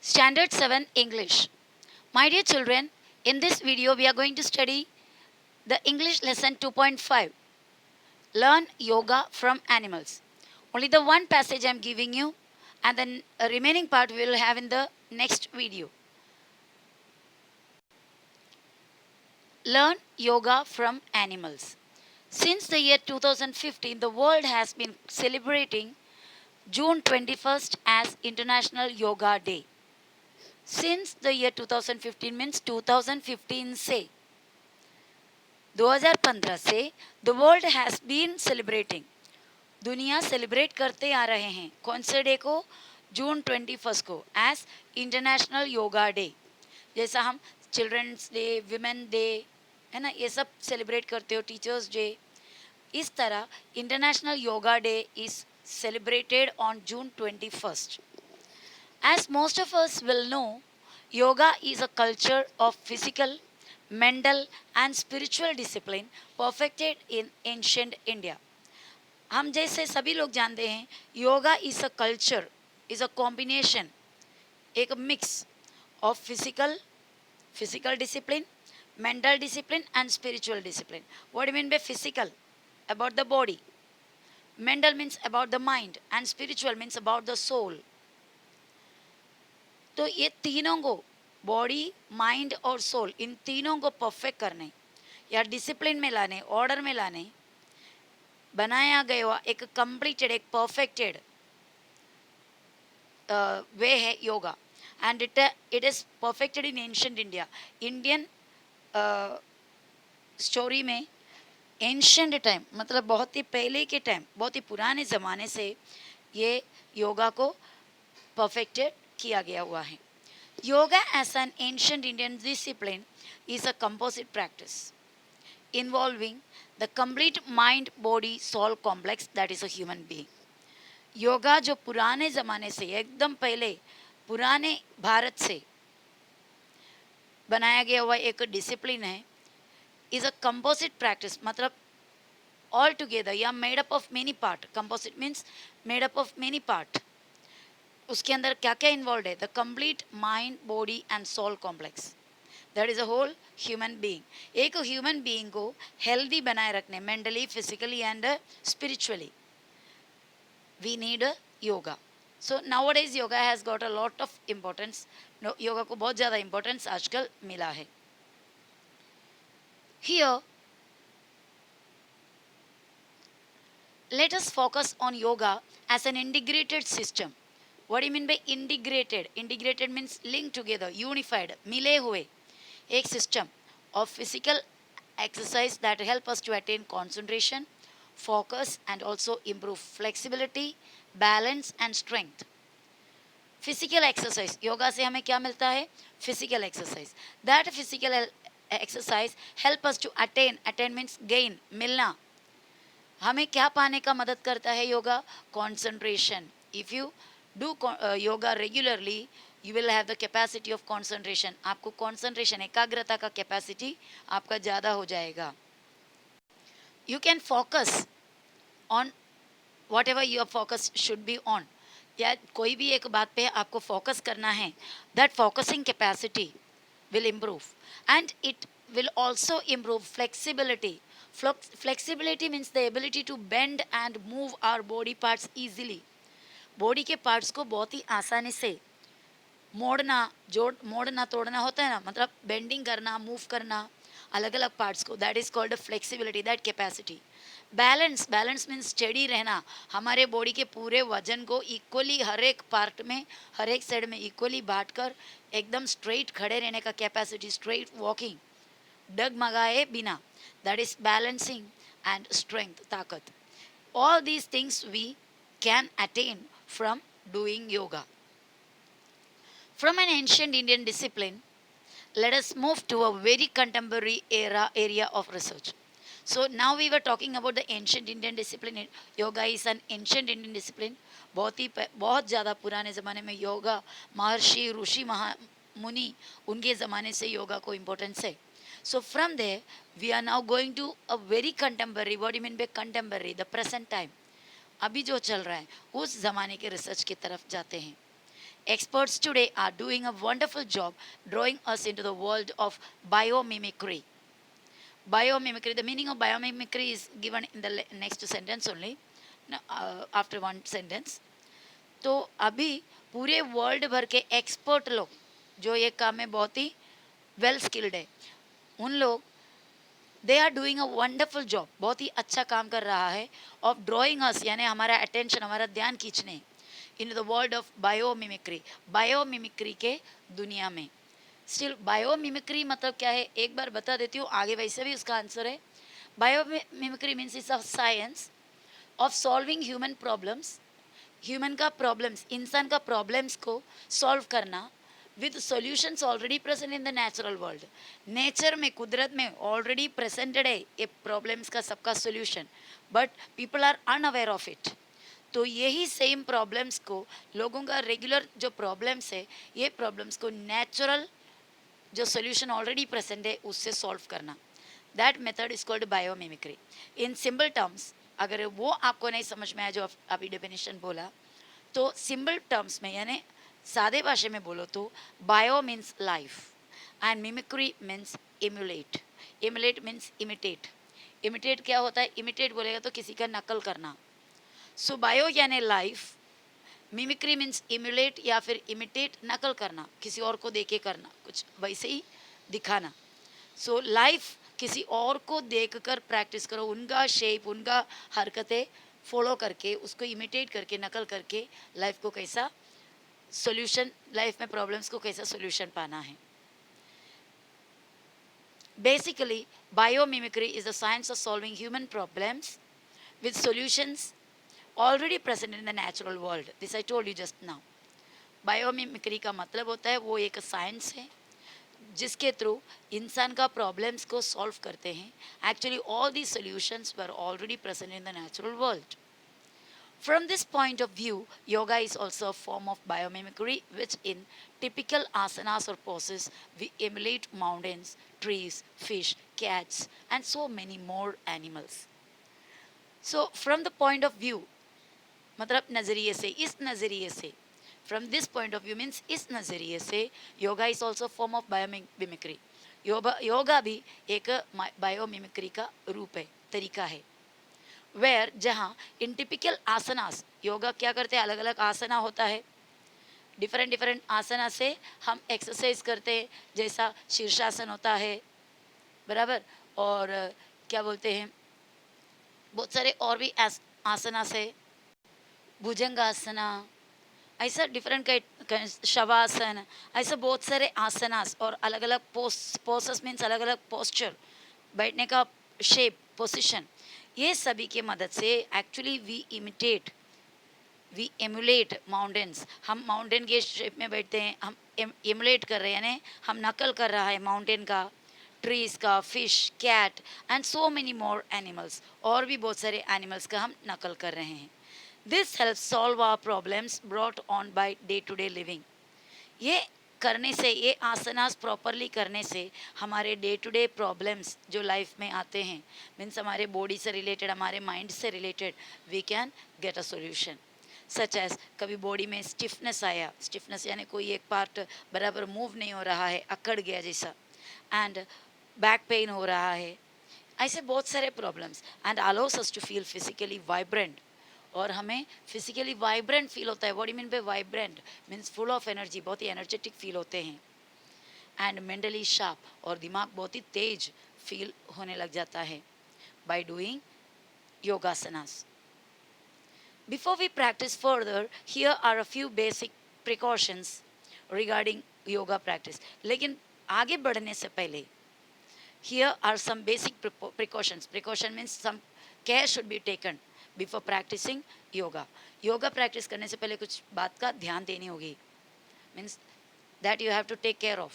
Standard 7 English. My dear children, in this video we are going to study the English lesson 2.5. Learn yoga from animals. Only the one passage I am giving you, and then the remaining part we will have in the next video. Learn yoga from animals. Since the year 2015, the world has been celebrating June 21st as International Yoga Day. Since the year 2015 means 2015 से 2015 से the world has been celebrating, दुनिया celebrate करते आ रहे हैं कौन से day को, जून 21 को, एज इंटरनेशनल योगा डे. जैसा हम चिल्ड्रंस डे, विमेन डे है ना, ये सब सेलिब्रेट करते हो, टीचर्स डे, इस तरह international yoga day is celebrated on June 21st. As most of us will know, yoga is a culture of physical, mental and spiritual discipline perfected in ancient India. हम जैसे सभी लोग जानते हैं, yoga is a culture, is a combination, एक mix of physical discipline, mental discipline and spiritual discipline. What do you mean by physical? About the body. Mental means about the mind and spiritual means about the soul. तो ये तीनों को, body, mind और soul, इन तीनों को perfect करने या discipline में लाने, ऑर्डर में लाने बनाया गया एक कंप्लीटेड, एक परफेक्टेड वे है yoga. And it is perfected in ancient India. Indian story में एंशिएंट टाइम मतलब बहुत ही पहले के टाइम, बहुत ही पुराने ज़माने से ये योगा को परफेक्टेड किया गया हुआ है. Yoga as an ancient Indian discipline is a composite practice involving the complete mind body soul complex that is a human being. Yoga जो पुराने ज़माने से, एकदम पहले पुराने भारत से बनाया गया हुआ एक डिसिप्लिन है, इज अ कंपोजिट प्रैक्टिस, मतलब ऑल टुगेदर या made up of many part. Composite means made up of many part. उसके अंदर क्या क्या इन्वॉल्व है? The complete mind body and soul complex, that is a whole human being. एक human being को हेल्दी बनाए रखने, mentally, physically and spiritually, we need yoga. So nowadays yoga has got a lot of importance. Yoga को बहुत ज़्यादा importance आजकल मिला है. Here, let us focus on yoga as an integrated system. What do you mean by integrated? Integrated means linked together, unified, मिले हुए एक system of physical exercise that help us to attain concentration, focus and also improve flexibility, balance and strength. Physical exercise, yoga से हमें क्या मिलता है? Physical exercise. That physical exercise help us to attain means gain, मिलना. हमें क्या पाने का मदद करता है yoga? concentration. If you do yoga regularly, you will have the capacity of concentration. आपको concentration, एकाग्रता का capacity आपका ज़्यादा हो जाएगा. You can focus on whatever your focus should be on. या कोई भी एक बात पे आपको फोकस करना है, that focusing capacity will improve and it will also improve flexibility. Flexibility means the ability to bend and move our body parts easily. Body के पार्ट्स को बहुत ही आसानी से मोड़ना तोड़ना होता है ना, मतलब बेंडिंग करना, मूव करना अलग अलग पार्ट्स को, that is called flexibility, that capacity. Balance means steady रहना, हमारे बॉडी के पूरे वजन को इक्वली हर एक पार्ट में, हर एक साइड में इक्वली बांट कर एकदम स्ट्रेट खड़े रहने का कैपेसिटी, स्ट्रेट वॉकिंग, डगमगाए बिना, that is balancing and strength, ताकत. All these things we can attain from doing yoga. From an ancient Indian discipline, let us move to a very contemporary area of research. So now we were talking about the ancient Indian discipline. Yoga is an ancient Indian discipline. बहुत ज़्यादा पुराने ज़माने में योगा, महर्षि, ऋषि, मुनि, उनके ज़माने से योगा को इम्पोर्टेंस है. So from there, we are now going to a very contemporary. What do you mean by contemporary? The present time. अभी जो चल रहा है उस ज़माने के रिसर्च की तरफ जाते हैं. Experts today are doing a wonderful job drawing us into the world of biomimicry. Biomimicry, the meaning of biomimicry is given in the next sentence only, after one sentence. तो अभी पूरे वर्ल्ड भर के expert लोग जो ये काम में बहुत ही वेल स्किल्ड है, उन लोग they are doing a wonderful job, बहुत ही अच्छा काम कर रहा है ऑफ ड्रॉइंग अस, यानी हमारा अटेंशन, हमारा ध्यान खींचने in the world of biomimicry, biomimicry के दुनिया में. स्टिल बायोमिमिक्री मतलब क्या है एक बार बता देती हूँ, आगे वैसे भी उसका आंसर है. Biomimicry means it's a science of solving human problems, human का प्रॉब्लम्स, इंसान का प्रॉब्लम्स को सॉल्व करना with solutions already present in the natural world. Nature में, कुदरत में ऑलरेडी प्रेजेंटेड है ये प्रॉब्लम्स का सबका solution, but people are unaware of it. तो यही सेम प्रॉब्लम्स को, लोगों का रेगुलर जो प्रॉब्लम्स है, ये प्रॉब्लम्स को नेचुरल जो सॉल्यूशन ऑलरेडी प्रेजेंट है उससे सॉल्व करना, that method is called biomimicry. In simple terms, अगर वो आपको नहीं समझ में आया जो अभी डेफिनेशन बोला, तो सिंपल टर्म्स में यानी सादे भाषा में बोलो तो bio means life and mimicry means emulate. Emulate means imitate. Imitate क्या होता है? इमिटेट बोलेगा तो किसी का नकल करना. सो बायो यानी लाइफ, मिमिक्री मीन्स इम्यूलेट या फिर इमिटेट, नकल करना, किसी और को देके करना, कुछ वैसे ही दिखाना. सो लाइफ किसी और को देखकर प्रैक्टिस करो, उनका शेप, उनका हरकतें फॉलो करके, उसको इमिटेट करके, नकल करके लाइफ को कैसा सॉल्यूशन, लाइफ में प्रॉब्लम्स को कैसा सॉल्यूशन पाना है. Basically biomimicry is the science of solving human problems with solutions already present in the natural world. This I told you just now. Biomimicry का मतलब होता है वो एक साइंस है जिसके थ्रू इंसान का प्रॉब्लम्स को सॉल्व करते हैं. Actually all the solutions were already present in the natural world. From this point of view, yoga is also a form of biomimicry, which in typical asanas or poses, we emulate mountains, trees, fish, cats, and so many more animals. So, from the point of view, मतलब नज़रिए से, इस नज़रिए से, from this point of view means इस नज़रिए से, yoga is also form of biomimicry. Yoga भी एक बायोमिमिक्री का रूप है, तरीका है. वेयर जहाँ इन टिपिकल आसनास, योगा क्या करते हैं, अलग अलग आसना होता है, डिफरेंट डिफरेंट आसना से हम एक्सरसाइज करते हैं. जैसा शीर्षासन होता है, बराबर, और क्या बोलते हैं, बहुत सारे और भी आसनास है, भुजंगासना, ऐसा डिफरेंट का शवासन, ऐसा बहुत सारे आसनास और अलग अलग पोसेस मीन्स अलग अलग पोस्चर, बैठने का शेप, पोजीशन, ये सभी के मदद से एक्चुअली वी एमुलेट माउंटेन्स. हम माउंटेन के शेप में बैठते हैं, हम एमुलेट कर रहे हैं, यानी हम नकल कर रहा है माउंटेन का, ट्रीज का, fish, cat and so many more animals, और भी बहुत सारे एनिमल्स का हम नकल कर रहे हैं. This helps solve our problems brought on by day-to-day living. ये करने से, ये आसनास प्रॉपरली करने से हमारे डे टू डे प्रॉब्लम्स जो लाइफ में आते हैं, मीन्स हमारे बॉडी से रिलेटेड, हमारे माइंड से related, we can get a solution. Such as कभी बॉडी में स्टिफनेस आया, स्टिफनेस यानी कोई एक पार्ट बराबर मूव नहीं हो रहा है, अकड़ गया जैसा, एंड बैक पेन हो रहा है, ऐसे बहुत सारे problems, and allows us to feel physically vibrant, और हमें फिजिकली वाइब्रेंट फील होता है. What do mean by vibrant? Means full of energy, बहुत ही एनर्जेटिक फील होते हैं. एंड मेंटली शार्प, और दिमाग बहुत ही तेज फील होने लग जाता है by doing yogasanas. Before we practice further, here are a few basic precautions regarding yoga practice. लेकिन आगे बढ़ने से पहले, here are some basic precautions. Precaution means some care should be taken before practicing yoga. Yoga practice करने से पहले कुछ बात का ध्यान देनी होगी, means that you have to take care of.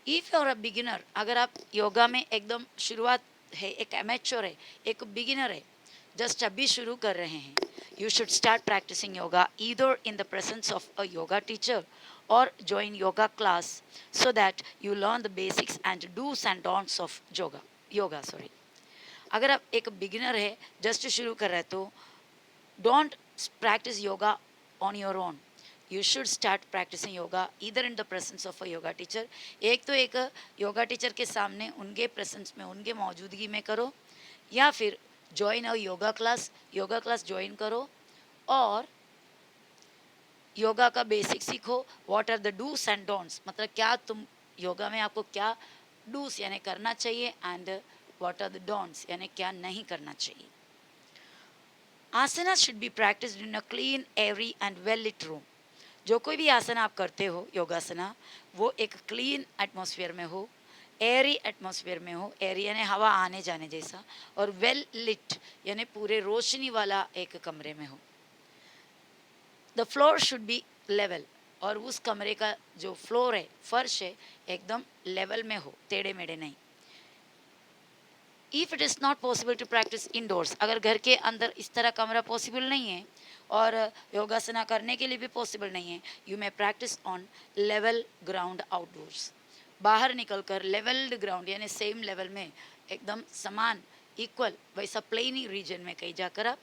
If you are a beginner, अगर आप योगा में एकदम शुरुआत है, एक एमेच्योर है, एक बिगिनर है, जस्ट अभी शुरू कर रहे हैं, you should start practising yoga either in the presence of a yoga teacher or join yoga class so that you learn the basics and do's and don'ts of yoga. अगर आप एक beginner है, just शुरू कर रहे हैं, तो don't practice yoga on your own. You should start practising yoga इधर in the presence of a yoga teacher. एक तो एक योगा टीचर के सामने उनके प्रेजेंस में, उनके मौजूदगी में करो, या फिर join a yoga class join करो और योगा का बेसिक सीखो। What are the dos and don'ts, मतलब क्या तुम योगा में आपको क्या डूस यानी करना चाहिए and what are the don'ts यानी क्या नहीं करना चाहिए। Asana should be practiced in a clean airy and well lit room. जो कोई भी आसन आप करते हो योगासना, वो एक क्लीन एटमॉस्फेयर में हो, एयरी एटमॉस्फेयर में हो, एयरी यानी हवा आने जाने जैसा, और वेल लिट यानी पूरे रोशनी वाला एक कमरे में हो। The floor should be level, और उस कमरे का जो फ्लोर है, फर्श है, एकदम लेवल में हो, टेढ़े मेढ़े नहीं। If it is not possible to practise indoors, अगर घर के अंदर इस तरह कमरा पॉसिबल नहीं है और योगासना करने के लिए भी पॉसिबल नहीं है, you may practice on level ground outdoors. बाहर निकलकर लेवल्ड ग्राउंड यानी सेम लेवल में, एकदम समान इक्वल वैसा प्लेनी रीजन में कहीं जाकर आप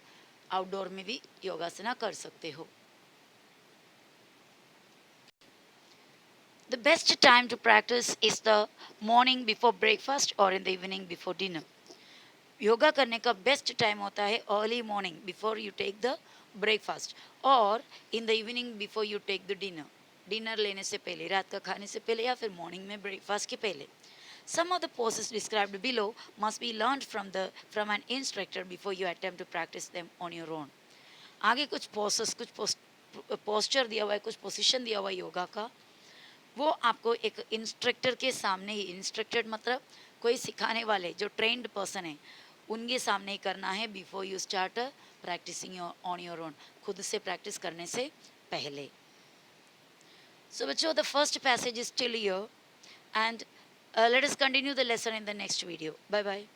आउटडोर में भी योगासना कर सकते हो। The best time to practice is the morning before breakfast or in the evening before dinner. Yoga करने का बेस्ट टाइम होता है early morning before you take the breakfast, और in the evening before you take the dinner, dinner लेने से पहले, रात का खाने से पहले, या फिर मॉर्निंग में ब्रेकफास्ट के पहले। Some of the poses described below must be learned from an instructor before you attempt to practice them on your own. आगे कुछ poses, कुछ पोस्चर दिया हुआ है, कुछ पोजिशन दिया हुआ है योगा का, वो आपको एक इंस्ट्रक्टर के सामने ही, इंस्ट्रक्टर मतलब कोई सिखाने वाले जो ट्रेंड पर्सन है, उनके सामने ही करना है before you start practising on your own, खुद से प्रैक्टिस करने से पहले। सो बच्चों, the first passage is still here and let us continue the lesson in the next video. Bye bye.